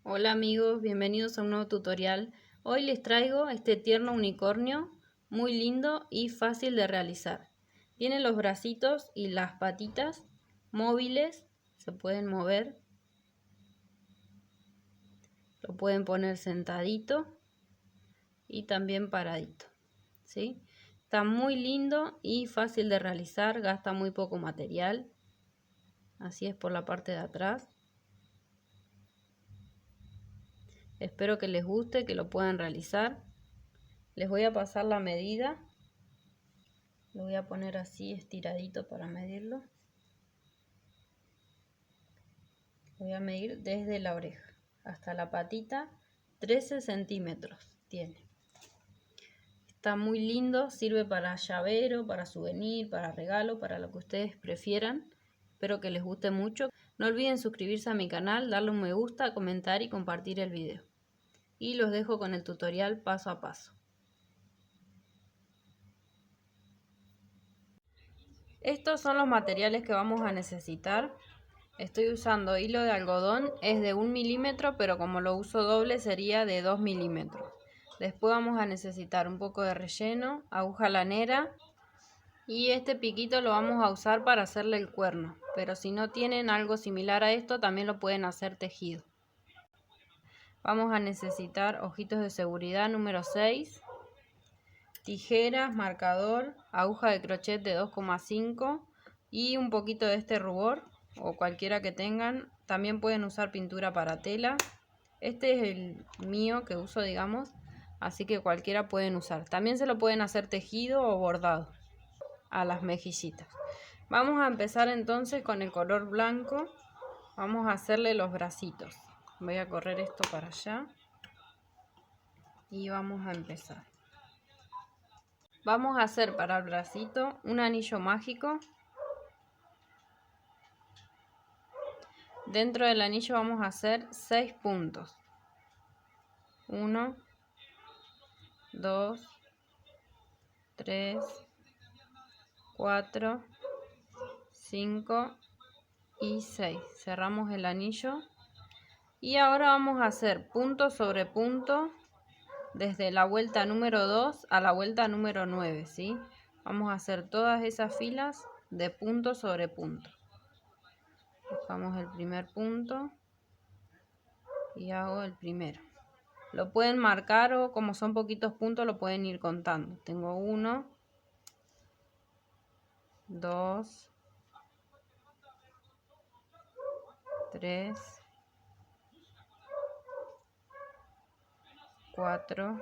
Hola amigos, bienvenidos a un nuevo tutorial. Hoy les traigo este tierno unicornio, muy lindo y fácil de realizar. Tiene los bracitos y las patitas móviles, se pueden mover. Lo pueden poner sentadito y también paradito, ¿sí? Está muy lindo y fácil de realizar, gasta muy poco material. Así es por la parte de atrás. Espero que les guste, que lo puedan realizar. Les voy a pasar la medida. Lo voy a poner así estiradito para medirlo. Lo voy a medir desde la oreja hasta la patita. 13 centímetros tiene. Está muy lindo, sirve para llavero, para souvenir, para regalo, para lo que ustedes prefieran. Espero que les guste mucho. No olviden suscribirse a mi canal, darle un me gusta, comentar y compartir el video. Y los dejo con el tutorial paso a paso. Estos son los materiales que vamos a necesitar. Estoy usando hilo de algodón, es de 1 milímetro, pero como lo uso doble sería de 2 milímetros. Después vamos a necesitar un poco de relleno, aguja lanera y este piquito lo vamos a usar para hacerle el cuerno. Pero si no tienen algo similar a esto, también lo pueden hacer tejido. Vamos a necesitar ojitos de seguridad número 6, tijeras, marcador, aguja de crochet de 2,5 y un poquito de este rubor o cualquiera que tengan. También pueden usar pintura para tela. Este es el mío que uso, digamos, así que cualquiera pueden usar. También se lo pueden hacer tejido o bordado a las mejillitas. Vamos a empezar entonces con el color blanco. Vamos a hacerle los bracitos. Voy a correr esto para allá y vamos a empezar. Vamos a hacer para el bracito un anillo mágico. Dentro del anillo vamos a hacer 6 puntos. 1, 2, 3, 4, 5 y 6. Cerramos el anillo. Y ahora vamos a hacer punto sobre punto desde la vuelta número 2 a la vuelta número 9, ¿sí? Vamos a hacer todas esas filas de punto sobre punto. Buscamos el primer punto y hago el primero. Lo pueden marcar o como son poquitos puntos lo pueden ir contando. Tengo 1, 2, 3, 4,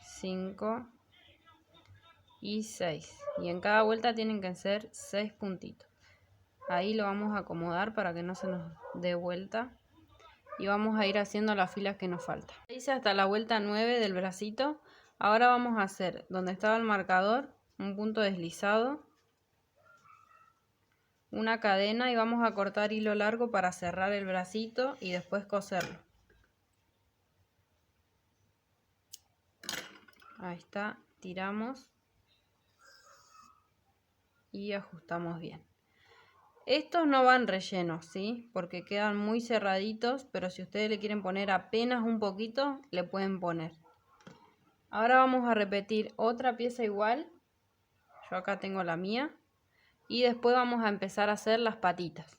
5 y 6. Y en cada vuelta tienen que ser 6 puntitos. Ahí lo vamos a acomodar para que no se nos dé vuelta. Y vamos a ir haciendo las filas que nos faltan. Hice hasta la vuelta 9 del bracito. Ahora vamos a hacer donde estaba el marcador un punto deslizado, una cadena y vamos a cortar hilo largo para cerrar el bracito y después coserlo. Ahí está, tiramos y ajustamos bien. Estos no van rellenos, ¿sí? Porque quedan muy cerraditos, pero si ustedes le quieren poner apenas un poquito, le pueden poner. Ahora vamos a repetir otra pieza igual. Yo acá tengo la mía. Y después vamos a empezar a hacer las patitas.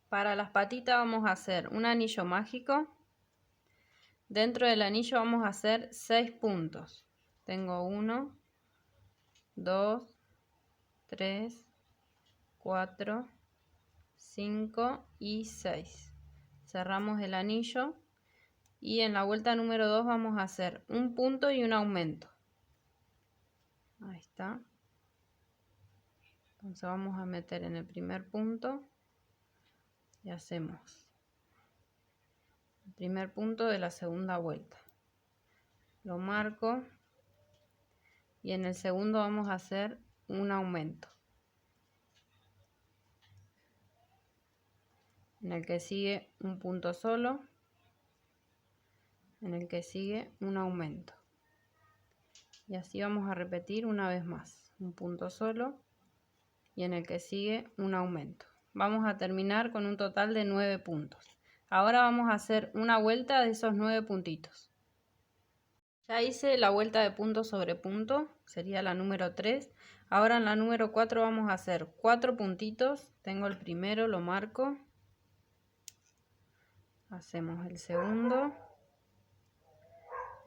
Para las patitas vamos a hacer un anillo mágico. Dentro del anillo vamos a hacer 6 puntos. Tengo 1, 2, 3, 4, 5 y 6. Cerramos el anillo y en la vuelta número 2 vamos a hacer un punto y un aumento. Ahí está. Entonces vamos a meter en el primer punto y hacemos el primer punto de la segunda vuelta. Lo marco y en el segundo vamos a hacer un aumento. En el que sigue un punto solo, en el que sigue un aumento. Y así vamos a repetir una vez más. Un punto solo y en el que sigue un aumento. vamos a terminar con un total de 9 puntos. Ahora vamos a hacer una vuelta de esos 9 puntitos. Ya hice la vuelta de punto sobre punto, sería la número 3. Ahora en la número 4 vamos a hacer 4 puntitos. Tengo el primero, lo marco. Hacemos el segundo,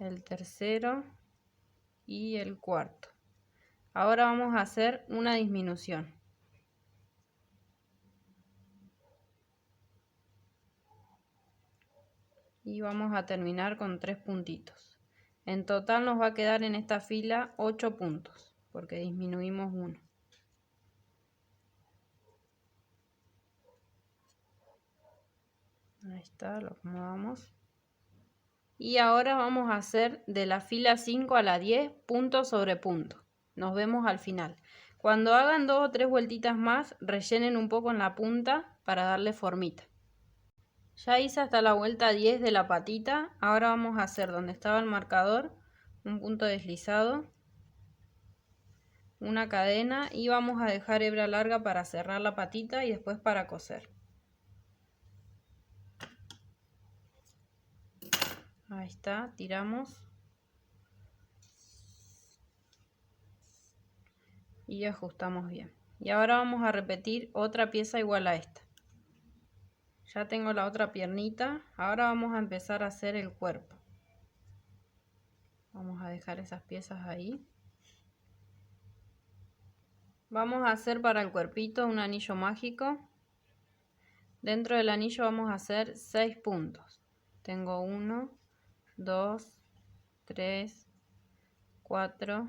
el tercero y el cuarto. Ahora vamos a hacer una disminución. Y vamos a terminar con 3 puntitos. En total nos va a quedar en esta fila 8 puntos, porque disminuimos uno. Ahí está, lo acomodamos. Y ahora vamos a hacer de la fila 5 a la 10 punto sobre punto. Nos vemos al final. Cuando hagan 2 o 3 vueltitas más, rellenen un poco en la punta para darle formita. Ya hice hasta la vuelta 10 de la patita. Ahora vamos a hacer donde estaba el marcador un punto deslizado, una cadena y vamos a dejar hebra larga para cerrar la patita y después para coser. Ahí está, tiramos y ajustamos bien. Y ahora vamos a repetir otra pieza igual a esta. Ya tengo la otra piernita. Ahora vamos a empezar a hacer el cuerpo. Vamos a dejar esas piezas ahí. Vamos a hacer para el cuerpito un anillo mágico. Dentro del anillo vamos a hacer 6 puntos. Tengo 1, 2, 3, 4,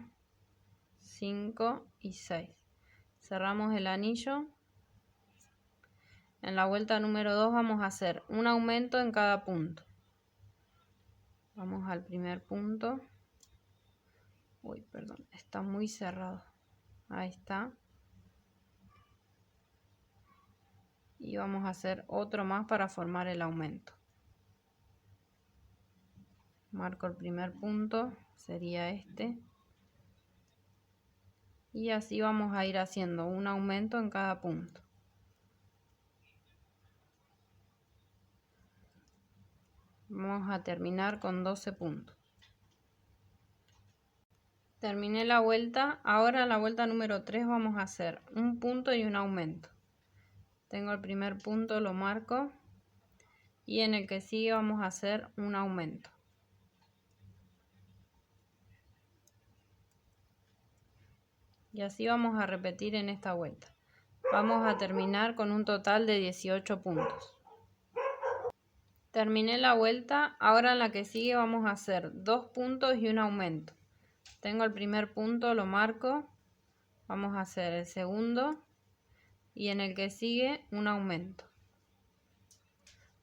5 y 6. Cerramos el anillo. En la vuelta número 2 vamos a hacer un aumento en cada punto. Vamos al primer punto. Uy, perdón, está muy cerrado. Ahí está. Y vamos a hacer otro más para formar el aumento. Marco el primer punto, sería este. Y así vamos a ir haciendo un aumento en cada punto. Vamos a terminar con 12 puntos. Terminé la vuelta. Ahora en la vuelta número 3 vamos a hacer un punto y un aumento. Tengo el primer punto, lo marco. Y en el que sigue vamos a hacer un aumento. Y así vamos a repetir en esta vuelta. Vamos a terminar con un total de 18 puntos. Terminé la vuelta. Ahora en la que sigue vamos a hacer 2 puntos y un aumento. Tengo el primer punto, lo marco. Vamos a hacer el segundo. Y en el que sigue un aumento.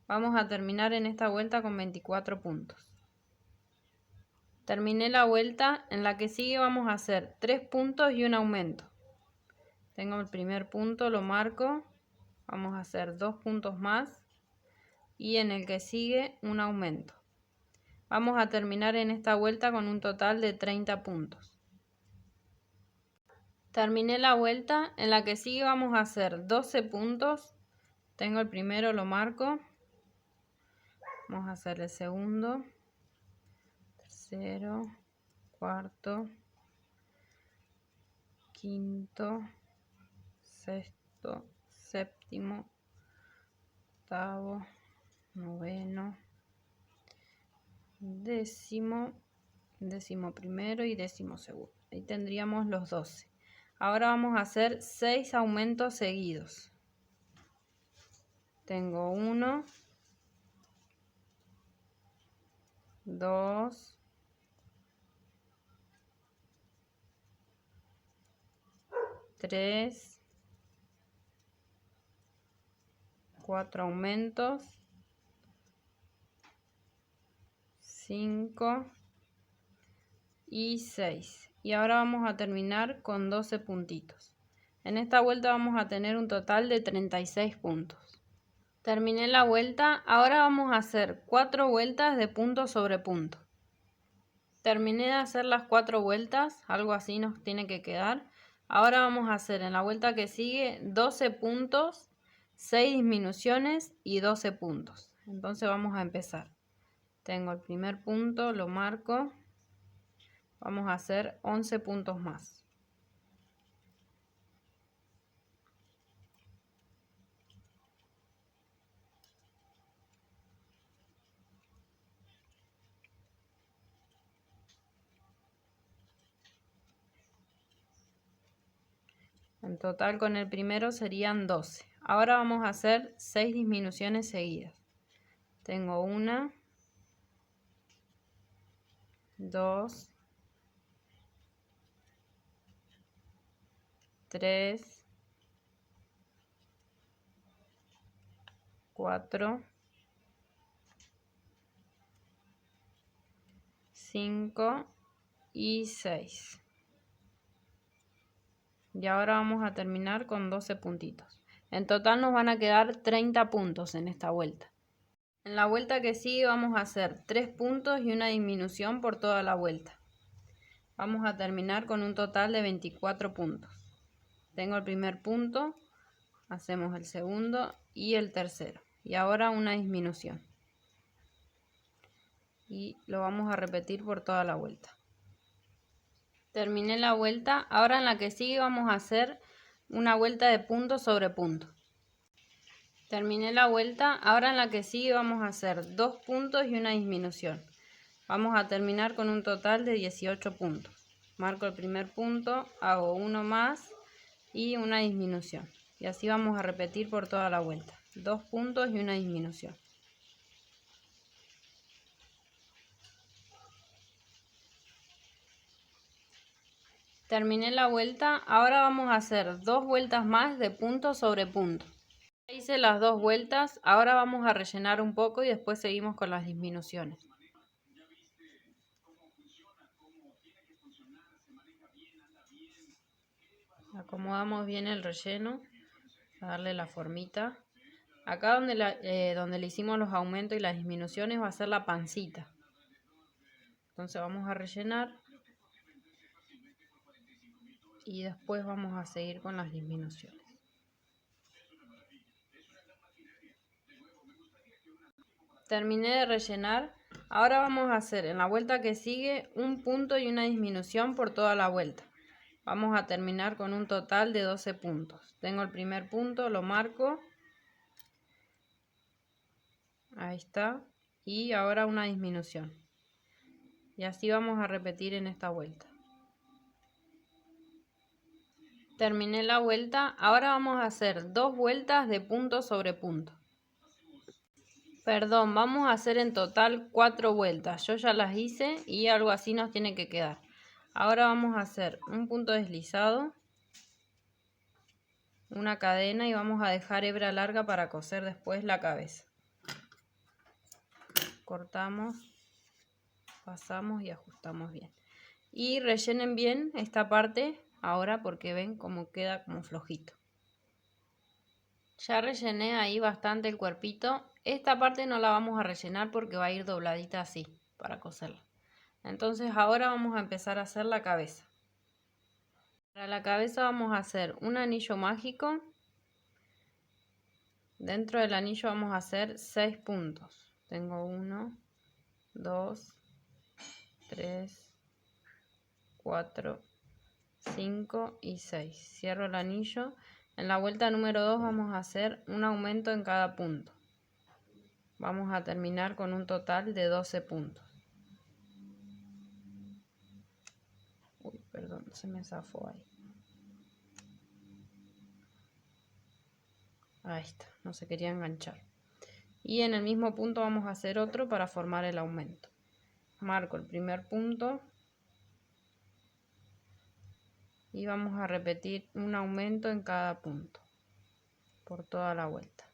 Vamos a terminar en esta vuelta con 24 puntos. Terminé la vuelta. En la que sigue vamos a hacer 3 puntos y un aumento. Tengo el primer punto, lo marco. Vamos a hacer 2 puntos más. Y en el que sigue un aumento. Vamos a terminar en esta vuelta con un total de 30 puntos. Terminé la vuelta. En la que sigue vamos a hacer 12 puntos. Tengo el primero, lo marco. Vamos a hacer el segundo, tercero, cuarto, quinto, sexto, séptimo, octavo, noveno, décimo, décimo primero y décimo segundo. Ahí tendríamos los 12. Ahora vamos a hacer 6 aumentos seguidos. Tengo 1, 2, 3, 4 aumentos, 5 y 6. Y ahora vamos a terminar con 12 puntitos. En esta vuelta vamos a tener un total de 36 puntos. Terminé la vuelta. Ahora vamos a hacer 4 vueltas de punto sobre punto. Terminé de hacer las 4 vueltas, algo así nos tiene que quedar. Ahora vamos a hacer en la vuelta que sigue 12 puntos 6 disminuciones y 12 puntos. Entonces vamos a empezar. Tengo el primer punto, lo marco. Vamos a hacer 11 puntos más. En total con el primero serían 12. Ahora vamos a hacer 6 disminuciones seguidas. Tengo 1, 2, 3, 4, 5 y 6. Y ahora vamos a terminar con 12 puntitos. En total nos van a quedar 30 puntos en esta vuelta. En la vuelta que sigue vamos a hacer 3 puntos y una disminución por toda la vuelta. Vamos a terminar con un total de 24 puntos. Tengo el primer punto, hacemos el segundo y el tercero. Y ahora una disminución. Y lo vamos a repetir por toda la vuelta. Terminé la vuelta. Ahora en la que sigue vamos a hacer una vuelta de punto sobre punto. Terminé la vuelta. Ahora en la que sigue vamos a hacer 2 puntos y una disminución. Vamos a terminar con un total de 18 puntos. Marco el primer punto, hago uno más y una disminución. Y así vamos a repetir por toda la vuelta. 2 puntos y una disminución. Terminé la vuelta. Ahora vamos a hacer 2 vueltas más de punto sobre punto. Ya hice las 2 vueltas. Ahora vamos a rellenar un poco y después seguimos con las disminuciones. Acomodamos bien el relleno, a darle la formita. Acá donde le hicimos los aumentos y las disminuciones va a ser la pancita. Entonces vamos a rellenar y después vamos a seguir con las disminuciones. Terminé de rellenar. Ahora vamos a hacer en la vuelta que sigue un punto y una disminución por toda la vuelta. Vamos a terminar con un total de 12 puntos. Tengo el primer punto, lo marco. Ahí está. Y ahora una disminución. Y así vamos a repetir en esta vuelta. Terminé la vuelta. Ahora vamos a hacer 2 vueltas de punto sobre punto. Perdón, vamos a hacer en total 4 vueltas. Yo ya las hice y algo así nos tiene que quedar. Ahora vamos a hacer un punto deslizado, una cadena y vamos a dejar hebra larga para coser después la cabeza. Cortamos, pasamos y ajustamos bien. Y rellenen bien esta parte ahora porque ven cómo queda como flojito. Ya rellené ahí bastante el cuerpito. Esta parte no la vamos a rellenar porque va a ir dobladita así para coserla. Entonces ahora vamos a empezar a hacer la cabeza. Para la cabeza vamos a hacer un anillo mágico. Dentro del anillo vamos a hacer 6 puntos. Tengo 1, 2, 3, 4, 5 y 6. Cierro el anillo. En la vuelta número 2 vamos a hacer un aumento en cada punto. Vamos a terminar con un total de 12 puntos. Uy, perdón, se me zafó ahí. Ahí está, no se quería enganchar. Y en el mismo punto vamos a hacer otro para formar el aumento. Marco el primer punto. Y vamos a repetir un aumento en cada punto. Por toda la vuelta.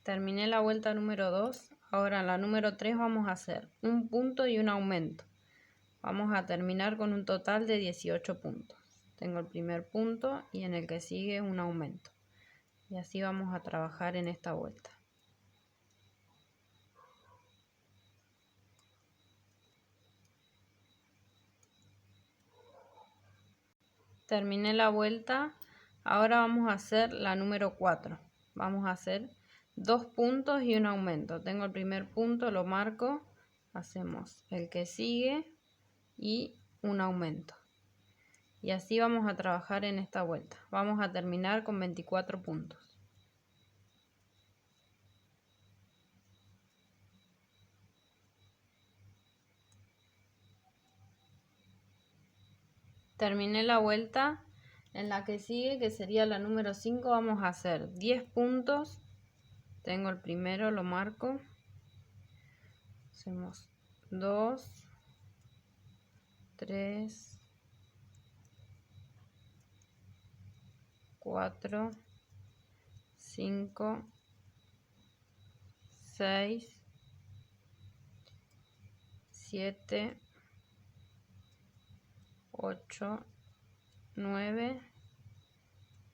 Terminé la vuelta número 2. Ahora en la número 3 vamos a hacer un punto y un aumento. Vamos a terminar con un total de 18 puntos. Tengo el primer punto y en el que sigue un aumento. Y así vamos a trabajar en esta vuelta. Terminé la vuelta. Ahora vamos a hacer la número 4. Vamos a hacer 2 puntos y un aumento. Tengo el primer punto, lo marco, hacemos el que sigue y un aumento. Y así vamos a trabajar en esta vuelta. Vamos a terminar con 24 puntos. Terminé la vuelta. En la que sigue, que sería la número 5, vamos a hacer 10 puntos. Tengo el primero, lo marco. Hacemos 2, 3, 4, 5, 6, 7, 8, 9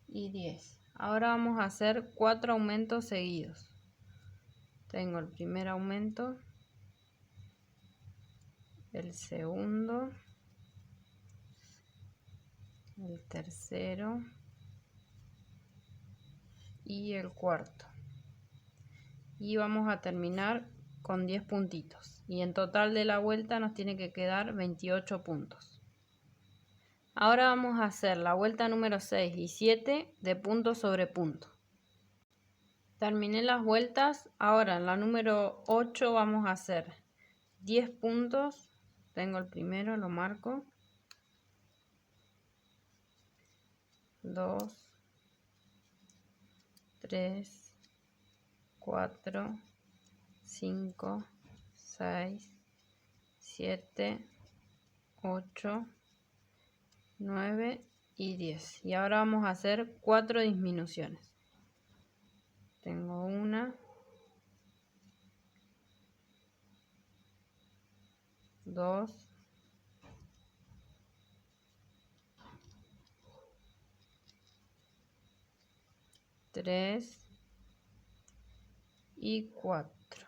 y 10. Ahora vamos a hacer 4 aumentos seguidos. Tengo el primer aumento, el segundo, el tercero y el cuarto. Y vamos a terminar con 10 puntitos. Y en total de la vuelta nos tiene que quedar 28 puntos. Ahora vamos a hacer la vuelta número 6 y 7 de punto sobre punto. Terminé las vueltas. Ahora en la número 8 vamos a hacer 10 puntos. Tengo el primero, lo marco. 2, 3, 4, 5, 6, 7, 8, 9 y 10. Y ahora vamos a hacer 4 disminuciones. Tengo una, 2, 3 y 4.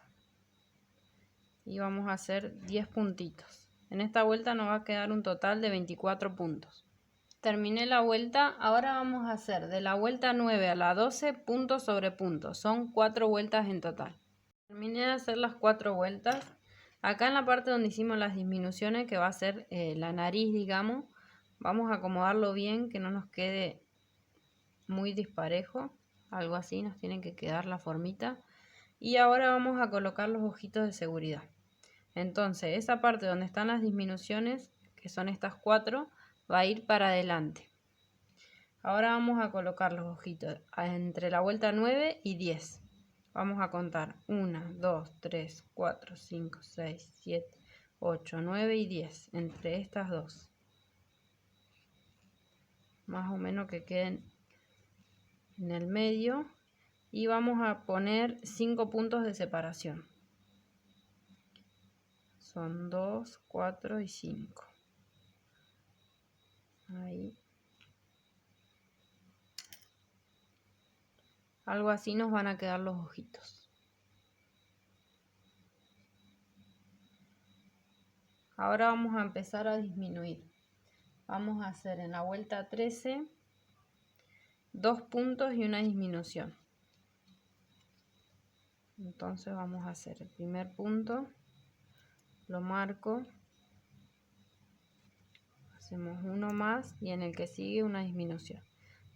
Y vamos a hacer 10 puntitos. En esta vuelta nos va a quedar un total de 24 puntos. Terminé la vuelta. Ahora vamos a hacer de la vuelta 9 a la 12 puntos sobre puntos. Son 4 vueltas en total. Terminé de hacer las 4 vueltas. Acá en la parte donde hicimos las disminuciones, que va a ser la nariz, digamos, vamos a acomodarlo bien, que no nos quede muy disparejo. Algo así nos tiene que quedar la formita. Y ahora vamos a colocar los ojitos de seguridad. Entonces esa parte donde están las disminuciones, que son estas 4, va a ir para adelante. Ahora vamos a colocar los ojitos entre la vuelta 9 y 10. Vamos a contar 1, 2, 3, 4, 5, 6, 7, 8, 9 y 10 entre estas dos. Más o menos que queden en el medio. Y vamos a poner 5 puntos de separación. Son 2, 4 y 5. Ahí. Algo así nos van a quedar los ojitos. Ahora vamos a empezar a disminuir. Vamos a hacer en la vuelta 13 2 puntos y una disminución. Entonces vamos a hacer el primer punto, lo marco, hacemos uno más y en el que sigue una disminución.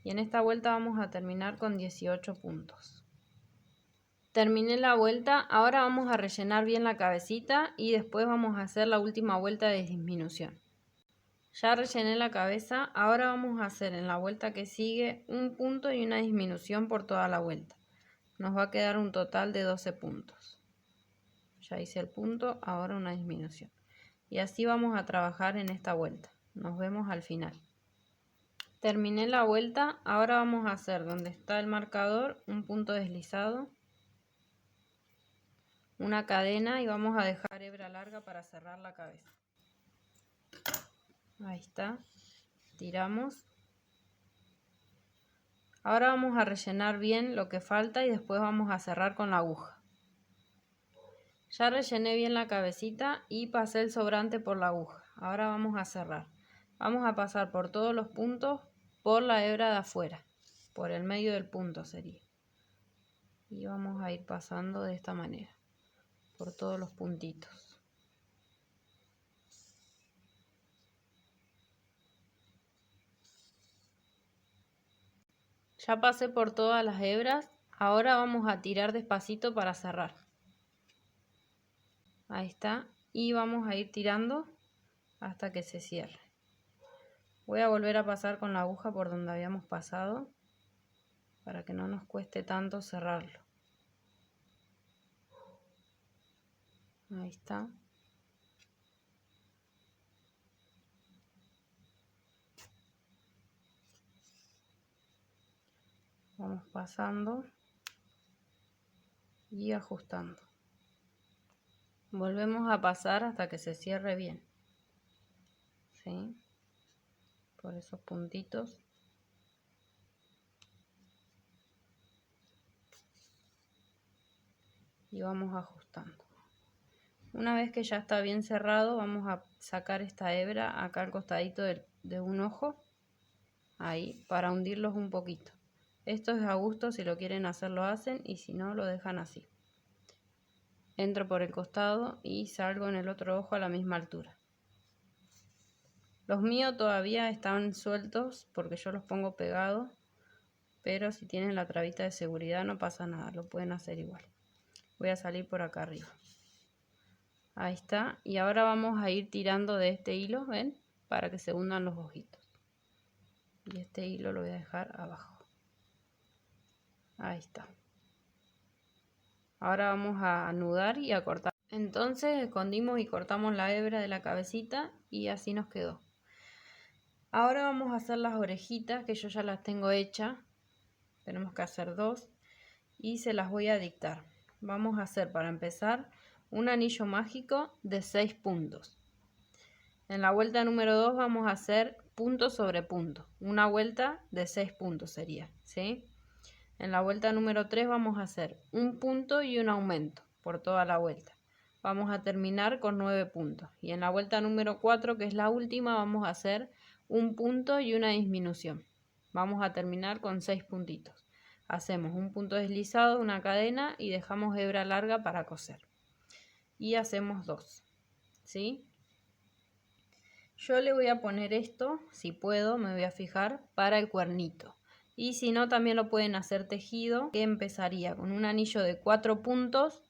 Y en esta vuelta vamos a terminar con 18 puntos. Terminé la vuelta. Ahora vamos a rellenar bien la cabecita y después vamos a hacer la última vuelta de disminución. Ya rellené la cabeza. Ahora vamos a hacer en la vuelta que sigue un punto y una disminución por toda la vuelta. Nos va a quedar un total de 12 puntos. Ya hice el punto, ahora una disminución. Y así vamos a trabajar en esta vuelta. Nos vemos al final. Terminé la vuelta. Ahora vamos a hacer donde está el marcador un punto deslizado, una cadena y vamos a dejar hebra larga para cerrar la cabeza. Ahí está. Tiramos. Ahora vamos a rellenar bien lo que falta y después vamos a cerrar con la aguja. Ya rellené bien la cabecita y pasé el sobrante por la aguja. Ahora vamos a cerrar. Vamos a pasar por todos los puntos por la hebra de afuera. por el medio del punto sería. Y vamos a ir pasando de esta manera, por todos los puntitos. Ya pasé por todas las hebras, ahora vamos a tirar despacito para cerrar. Ahí está, y vamos a ir tirando hasta que se cierre. Voy a volver a pasar con la aguja por donde habíamos pasado, para que no nos cueste tanto cerrarlo. Ahí está. Vamos pasando y ajustando. Volvemos a pasar hasta que se cierre bien. ¿Sí? Por esos puntitos. Y vamos ajustando. Una vez que ya está bien cerrado, vamos a sacar esta hebra acá al costadito de un ojo. Ahí, para hundirlos un poquito. Esto es a gusto, si lo quieren hacer lo hacen y si no lo dejan así. Entro por el costado y salgo en el otro ojo a la misma altura. Los míos todavía están sueltos porque yo los pongo pegados, pero si tienen la trabita de seguridad no pasa nada, lo pueden hacer igual. Voy a salir por acá arriba. Ahí está, y ahora vamos a ir tirando de este hilo, ¿ven? Para que se hundan los ojitos. Y este hilo lo voy a dejar abajo. Ahí está. Ahora vamos a anudar y a cortar. Entonces escondimos y cortamos la hebra de la cabecita y así nos quedó. Ahora vamos a hacer las orejitas, que yo ya las tengo hechas. Tenemos que hacer 2 y se las voy a dictar. Vamos a hacer, para empezar, un anillo mágico de 6 puntos. En la vuelta número 2 vamos a hacer punto sobre punto. Una vuelta de 6 puntos sería, ¿sí? En la vuelta número 3 vamos a hacer un punto y un aumento por toda la vuelta. Vamos a terminar con 9 puntos. Y en la vuelta número 4, que es la última, vamos a hacer un punto y una disminución. Vamos a terminar con 6 puntitos. Hacemos un punto deslizado, una cadena y dejamos hebra larga para coser. Y hacemos 2, ¿sí? Yo le voy a poner esto, si puedo, me voy a fijar, para el cuernito. Y si no, también lo pueden hacer tejido, que empezaría con un anillo de 4 puntos.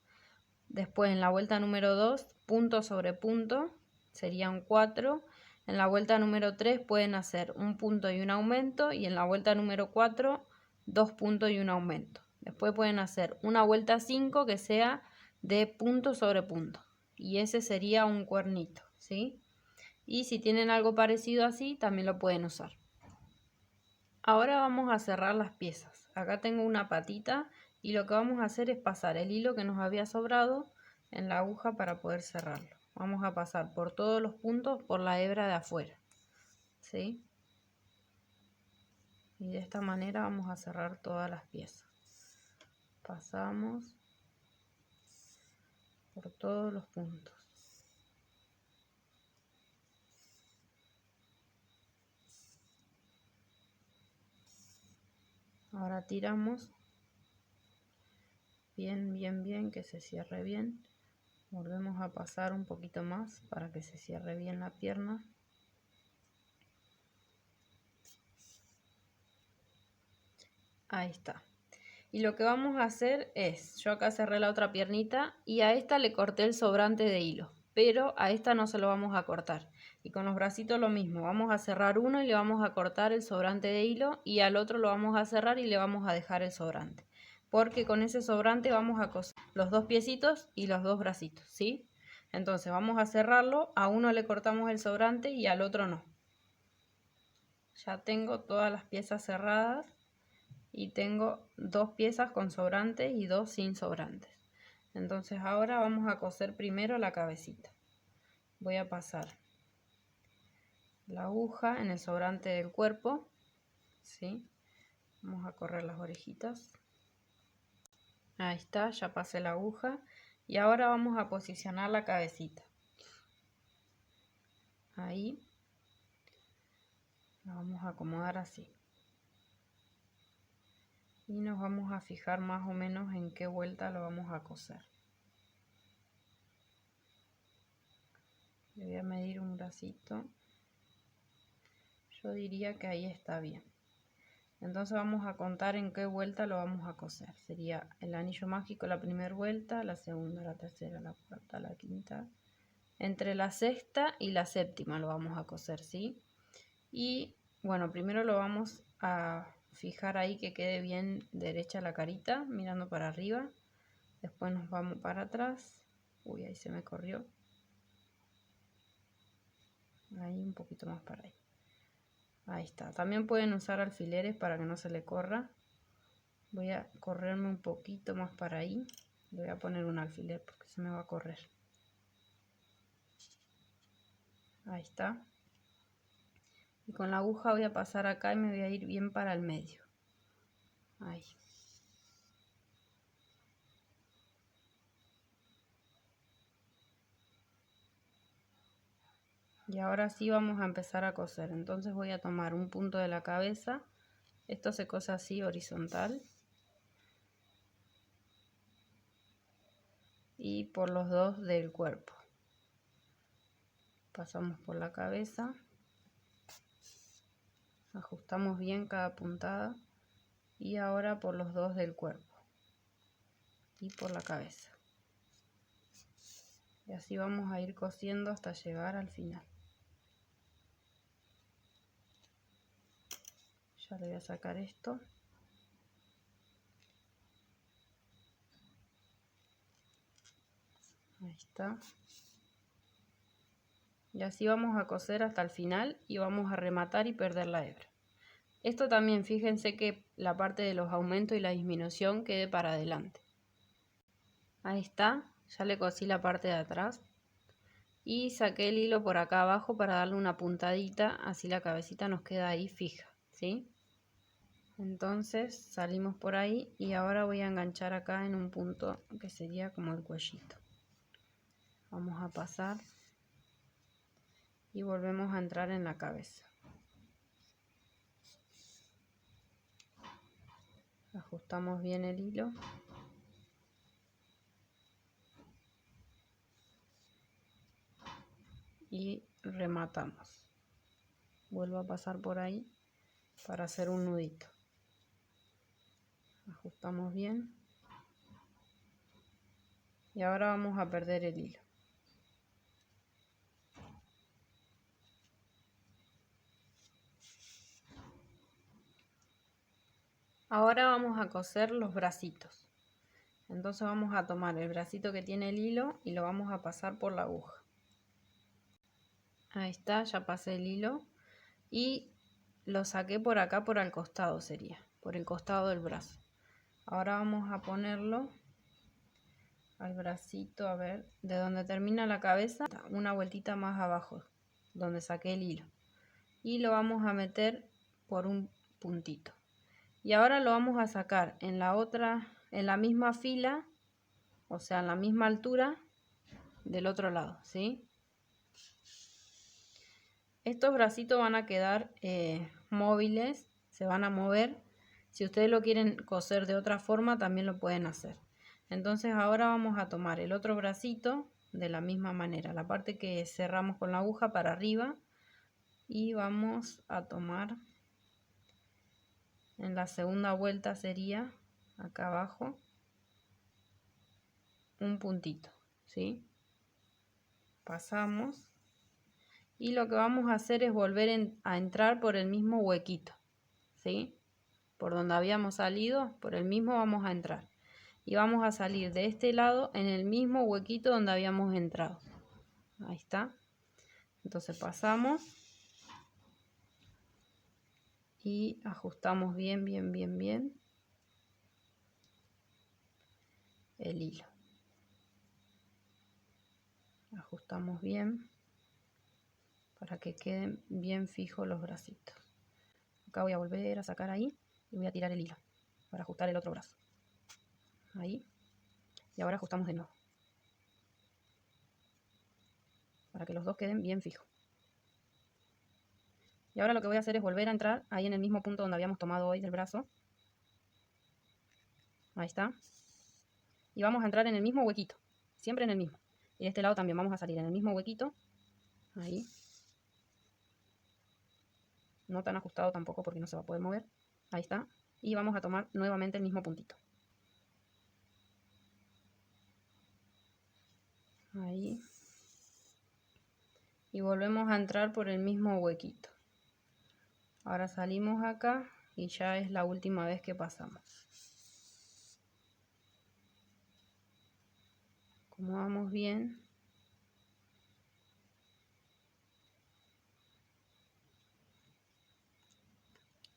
Después en la vuelta número 2, punto sobre punto, serían 4. En la vuelta número 3 pueden hacer un punto y un aumento. Y en la vuelta número 4, 2 puntos y un aumento. Después pueden hacer una vuelta 5 que sea de punto sobre punto. Y ese sería un cuernito, ¿sí? Y si tienen algo parecido así, también lo pueden usar. Ahora vamos a cerrar las piezas. Acá tengo una patita y lo que vamos a hacer es pasar el hilo que nos había sobrado en la aguja para poder cerrarlo. Vamos a pasar por todos los puntos por la hebra de afuera, ¿sí? Y de esta manera vamos a cerrar todas las piezas. Pasamos por todos los puntos. Ahora tiramos bien, que se cierre bien. Volvemos a pasar un poquito más para que se cierre bien la pierna. Ahí está. Y lo que vamos a hacer es, yo acá cerré la otra piernita y a esta le corté el sobrante de hilo, pero a esta no se lo vamos a cortar. Y con los bracitos lo mismo, vamos a cerrar uno y le vamos a cortar el sobrante de hilo y al otro lo vamos a cerrar y le vamos a dejar el sobrante. Porque con ese sobrante vamos a coser los 2 piecitos y los 2 bracitos, ¿sí? Entonces vamos a cerrarlo, a uno le cortamos el sobrante y al otro no. Ya tengo todas las piezas cerradas. Y tengo 2 piezas con sobrantes y 2 sin sobrantes. Entonces ahora vamos a coser primero la cabecita. Voy a pasar la aguja en el sobrante del cuerpo, ¿sí? Vamos a correr las orejitas. Ahí está, ya pasé la aguja. Y ahora vamos a posicionar la cabecita. Ahí. La vamos a acomodar así. y nos vamos a fijar más o menos en qué vuelta lo vamos a coser. Le voy a medir un bracito. Yo diría que ahí está bien. Entonces vamos a contar en qué vuelta lo vamos a coser. Sería el anillo mágico la primera vuelta, la segunda, la tercera, la cuarta, la quinta. Entre la sexta y la séptima lo vamos a coser, ¿sí? Y bueno, primero lo vamos a fijar ahí que quede bien derecha la carita, mirando para arriba. Después nos vamos para atrás. Uy, ahí se me corrió. Ahí un poquito más para ahí. Ahí está. También pueden usar alfileres para que no se le corra. Voy a correrme un poquito más para ahí. Le voy a poner un alfiler porque se me va a correr. Ahí está. Y con la aguja voy a pasar acá y me voy a ir bien para el medio. Ahí. Y ahora sí vamos a empezar a coser. Entonces voy a tomar un punto de la cabeza. Esto se cose así horizontal. Y por los dos del cuerpo. Pasamos por la cabeza. Ajustamos bien cada puntada. Y ahora por los dos del cuerpo. Y por la cabeza. Y así vamos a ir cosiendo hasta llegar al final. Ya le voy a sacar esto. Ahí está. Y así vamos a coser hasta el final y vamos a rematar y perder la hebra. Esto también fíjense que la parte de los aumentos y la disminución quede para adelante. Ahí está, ya le cosí la parte de atrás. Y saqué el hilo por acá abajo para darle una puntadita, así la cabecita nos queda ahí fija, ¿sí? Entonces salimos por ahí y ahora voy a enganchar acá en un punto que sería como el cuellito. Vamos a pasar y volvemos a entrar en la cabeza. Ajustamos bien el hilo. Y rematamos. Vuelvo a pasar por ahí para hacer un nudito. Ajustamos bien. Y ahora vamos a perder el hilo. Ahora vamos a coser los bracitos. Entonces vamos a tomar el bracito que tiene el hilo y lo vamos a pasar por la aguja. Ahí está, ya pasé el hilo y lo saqué por acá, por al costado sería, por el costado del brazo. Ahora vamos a ponerlo al bracito, a ver, de donde termina la cabeza, una vueltita más abajo, donde saqué el hilo. Y lo vamos a meter por un puntito. Y ahora lo vamos a sacar en la otra, en la misma fila, o sea, en la misma altura del otro lado, ¿sí? Estos bracitos van a quedar móviles, se van a mover. Si ustedes lo quieren coser de otra forma, también lo pueden hacer. Entonces ahora vamos a tomar el otro bracito de la misma manera, la parte que cerramos con la aguja para arriba, y vamos a tomar en la segunda vuelta sería acá abajo un puntito, ¿sí? Pasamos y lo que vamos a hacer es volver a entrar por el mismo huequito, ¿sí? Por donde habíamos salido, por el mismo vamos a entrar. Y vamos a salir de este lado en el mismo huequito donde habíamos entrado. Ahí está. Entonces pasamos y ajustamos bien, bien, bien, bien el hilo. Ajustamos bien para que queden bien fijos los bracitos. Acá voy a volver a sacar ahí y voy a tirar el hilo para ajustar el otro brazo. Ahí. Y ahora ajustamos de nuevo, para que los dos queden bien fijos. Y ahora lo que voy a hacer es volver a entrar ahí en el mismo punto donde habíamos tomado hoy del brazo. Ahí está. Y vamos a entrar en el mismo huequito, siempre en el mismo. Y de este lado también vamos a salir en el mismo huequito. Ahí. No tan ajustado tampoco porque no se va a poder mover. Ahí está. Y vamos a tomar nuevamente el mismo puntito. Ahí. Y volvemos a entrar por el mismo huequito. Ahora salimos acá y ya es la última vez que pasamos. Acomodamos bien.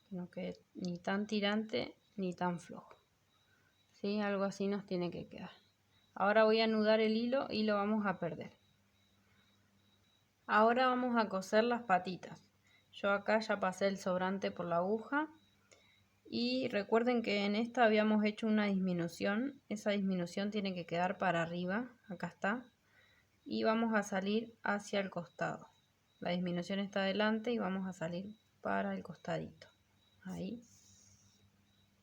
No quede ni tan tirante ni tan flojo. ¿Sí? Algo así nos tiene que quedar. Ahora voy a anudar el hilo y lo vamos a perder. Ahora vamos a coser las patitas. Yo acá ya pasé el sobrante por la aguja. Y recuerden que en esta habíamos hecho una disminución. Esa disminución tiene que quedar para arriba. Acá está. Y vamos a salir hacia el costado. La disminución está adelante y vamos a salir para el costadito. Ahí.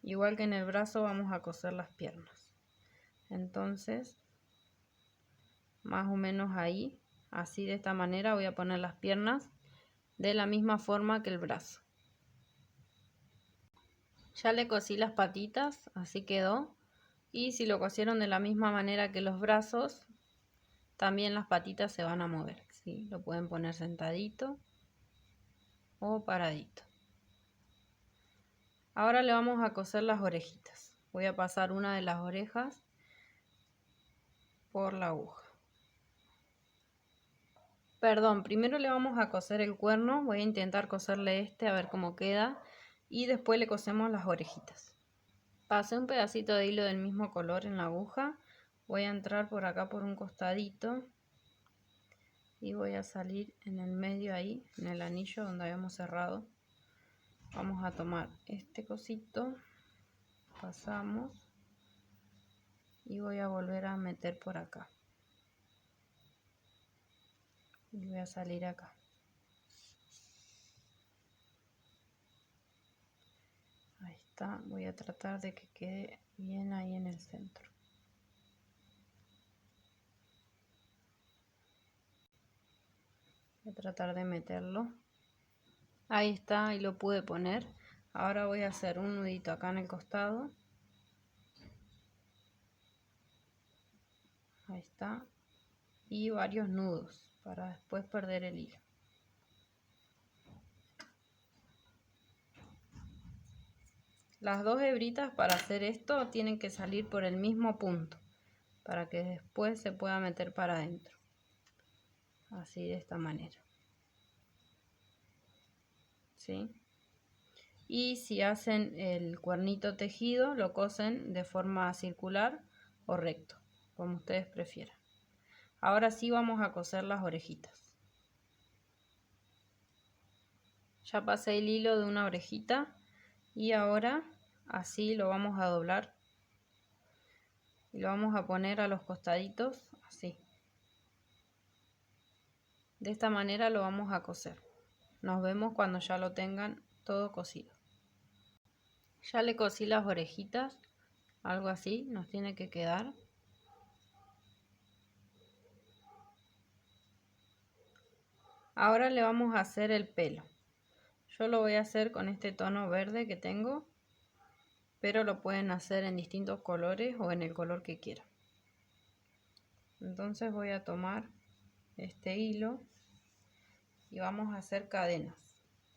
Igual que en el brazo vamos a coser las piernas. Entonces, más o menos ahí, así de esta manera voy a poner las piernas de la misma forma que el brazo. Ya le cosí las patitas, así quedó. Y si lo cosieron de la misma manera que los brazos, también las patitas se van a mover, ¿sí? Lo pueden poner sentadito o paradito. Ahora le vamos a coser las orejitas. Voy a pasar una de las orejas por la aguja. Perdón, primero le vamos a coser el cuerno. Voy a intentar coserle este a ver cómo queda. Y después le cosemos las orejitas. Pasé un pedacito de hilo del mismo color en la aguja. Voy a entrar por acá por un costadito. Y voy a salir en el medio ahí, en el anillo donde habíamos cerrado. Vamos a tomar este cosito, pasamos y voy a volver a meter por acá. Y voy a salir acá. Ahí está, voy a tratar de que quede bien ahí en el centro. Voy a tratar de meterlo. Ahí está, ahí lo pude poner. Ahora voy a hacer un nudito acá en el costado. Ahí está. Y varios nudos para después perder el hilo. Las dos hebritas para hacer esto tienen que salir por el mismo punto para que después se pueda meter para adentro. Así de esta manera. ¿Sí? Y si hacen el cuernito tejido, lo cosen de forma circular o recto, como ustedes prefieran. Ahora sí vamos a coser las orejitas. Ya pasé el hilo de una orejita y ahora así lo vamos a doblar y lo vamos a poner a los costaditos así. De esta manera lo vamos a coser. Nos vemos cuando ya lo tengan todo cosido. Ya le cosí las orejitas, algo así nos tiene que quedar. Ahora le vamos a hacer el pelo. Yo lo voy a hacer con este tono verde que tengo, pero lo pueden hacer en distintos colores o en el color que quieran. Entonces voy a tomar este hilo y vamos a hacer cadenas.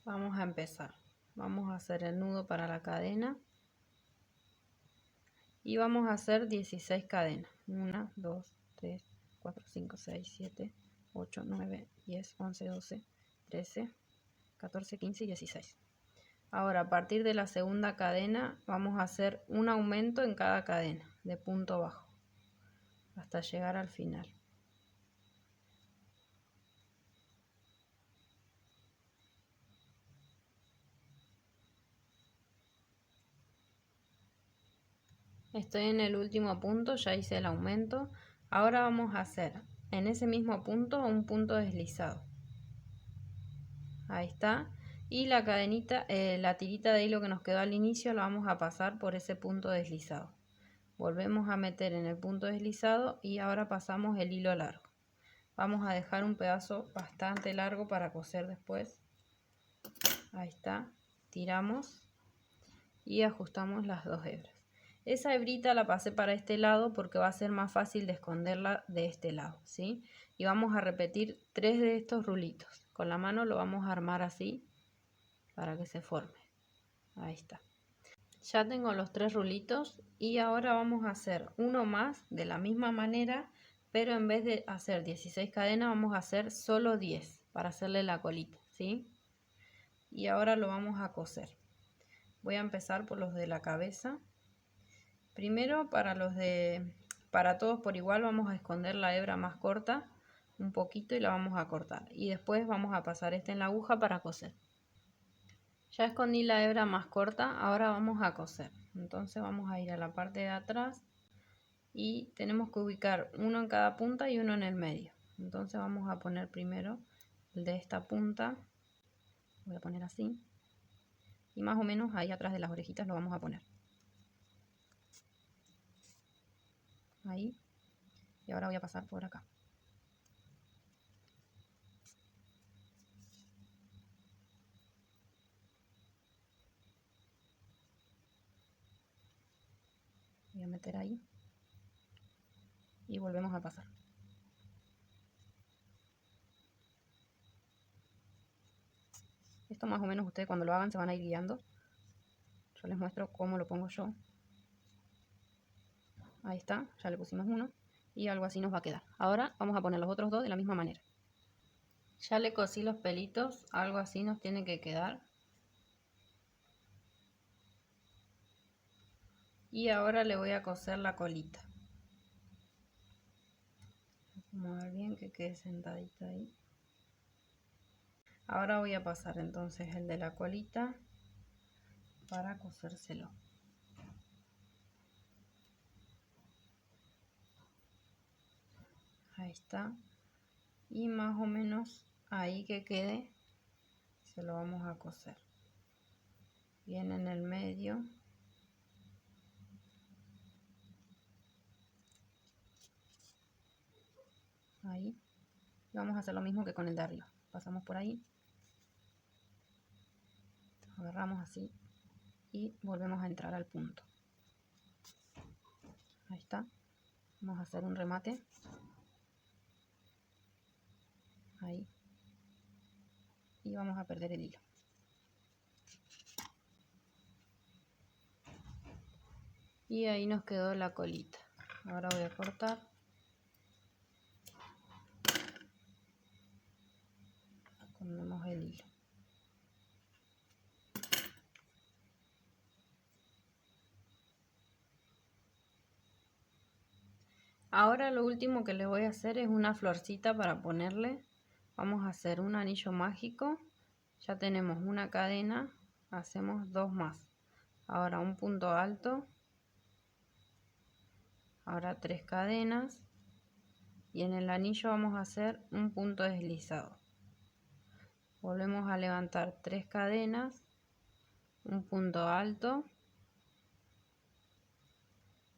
Vamos a empezar. Vamos a hacer el nudo para la cadena y vamos a hacer 16 cadenas. 1, 2, 3, 4, 5, 6, 7, 8, 9, 10, 11, 12, 13, 14, 15 y 16. Ahora a partir de la segunda cadena vamos a hacer un aumento en cada cadena de punto bajo hasta llegar al final. Estoy en el último punto, ya hice el aumento. Ahora vamos a hacer en ese mismo punto un punto deslizado. Ahí está. Y la cadenita, la tirita de hilo que nos quedó al inicio la vamos a pasar por ese punto deslizado. Volvemos a meter en el punto deslizado y ahora pasamos el hilo largo. Vamos a dejar un pedazo bastante largo para coser después. Ahí está, tiramos y ajustamos las dos hebras. Esa hebrita la pasé para este lado porque va a ser más fácil de esconderla de este lado, ¿sí? Y vamos a repetir 3 de estos rulitos. Con la mano lo vamos a armar así para que se forme. Ahí está. Ya tengo los 3 rulitos y ahora vamos a hacer uno más de la misma manera, pero en vez de hacer 16 cadenas vamos a hacer solo 10 para hacerle la colita, ¿sí? Y ahora lo vamos a coser. Voy a empezar por los de la cabeza. Primero para todos por igual vamos a esconder la hebra más corta un poquito y la vamos a cortar. Y después vamos a pasar en la aguja para coser. Ya escondí la hebra más corta, ahora vamos a coser. Entonces vamos a ir a la parte de atrás y tenemos que ubicar uno en cada punta y uno en el medio. Entonces vamos a poner primero el de esta punta. Voy a poner así. Y más o menos ahí atrás de las orejitas lo vamos a poner. Ahí. Y ahora voy a pasar por acá. Voy a meter ahí. Y volvemos a pasar. Esto más o menos ustedes cuando lo hagan se van a ir guiando. Yo les muestro cómo lo pongo yo. Ahí está, ya le pusimos uno. Y algo así nos va a quedar. Ahora vamos a poner los otros dos de la misma manera. Ya le cosí los pelitos, algo así nos tiene que quedar. Y ahora le voy a coser la colita. Vamos a ver bien que quede sentadita ahí. Ahora voy a pasar entonces el de la colita para cosérselo. Ahí está. Y más o menos ahí que quede se lo vamos a coser. Bien en el medio. Ahí. Y vamos a hacer lo mismo que con el de arriba. Pasamos por ahí. Agarramos así. Y volvemos a entrar al punto. Ahí está. Vamos a hacer un remate. Ahí. Y vamos a perder el hilo. Y ahí nos quedó la colita. Ahora voy a cortar. Ponemos el hilo. Ahora lo último que le voy a hacer es una florcita para ponerle. Vamos a hacer un anillo mágico. Ya tenemos una cadena, hacemos 2 más. Ahora un punto alto. Ahora 3 cadenas. Y en el anillo vamos a hacer un punto deslizado. Volvemos a levantar 3 cadenas. Un punto alto.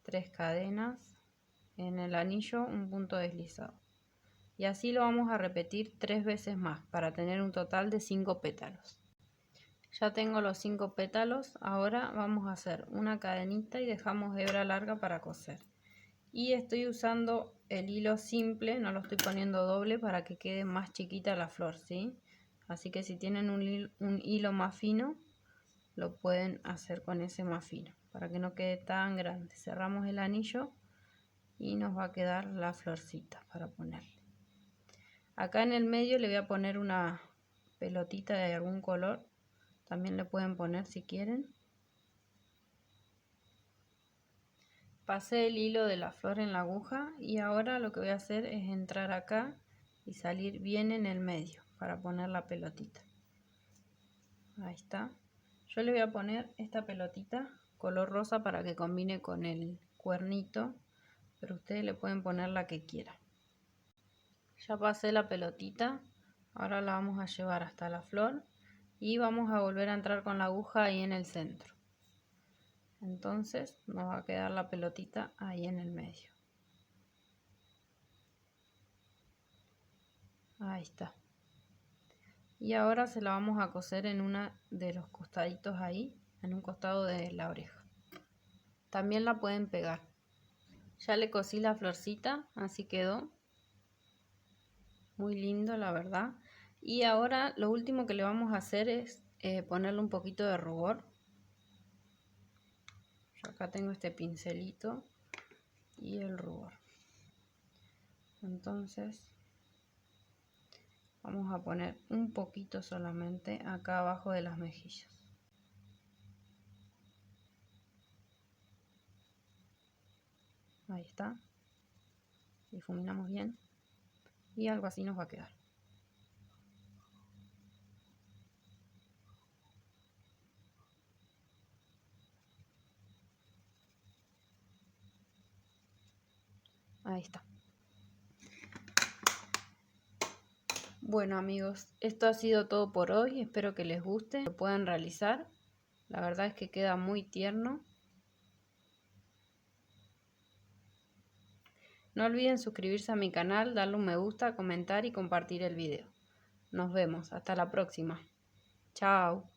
3 cadenas. En el anillo un punto deslizado. Y así lo vamos a repetir 3 veces más para tener un total de 5 pétalos. Ya tengo los 5 pétalos, ahora vamos a hacer una cadenita y dejamos hebra larga para coser. Y estoy usando el hilo simple, no lo estoy poniendo doble para que quede más chiquita la flor, ¿sí? Así que si tienen un hilo más fino, lo pueden hacer con ese más fino, para que no quede tan grande. Cerramos el anillo y nos va a quedar la florcita para ponerle. Acá en el medio le voy a poner una pelotita de algún color. También le pueden poner si quieren. Pasé el hilo de la flor en la aguja y ahora lo que voy a hacer es entrar acá y salir bien en el medio para poner la pelotita. Ahí está. Yo le voy a poner esta pelotita color rosa para que combine con el cuernito, pero ustedes le pueden poner la que quieran. Ya pasé la pelotita, ahora la vamos a llevar hasta la flor y vamos a volver a entrar con la aguja ahí en el centro. Entonces nos va a quedar la pelotita ahí en el medio. Ahí está. Y ahora se la vamos a coser en una de los costaditos ahí, en un costado de la oreja. También la pueden pegar. Ya le cosí la florcita, así quedó. Muy lindo, la verdad. Y ahora lo último que le vamos a hacer es ponerle un poquito de rubor. Yo acá tengo este pincelito y el rubor. Entonces vamos a poner un poquito solamente acá abajo de las mejillas. Ahí está. Difuminamos bien. Y algo así nos va a quedar. Ahí está. Bueno amigos, esto ha sido todo por hoy. Espero que les guste, lo puedan realizar. La verdad es que queda muy tierno. No olviden suscribirse a mi canal, darle un me gusta, comentar y compartir el video. Nos vemos, hasta la próxima. Chao.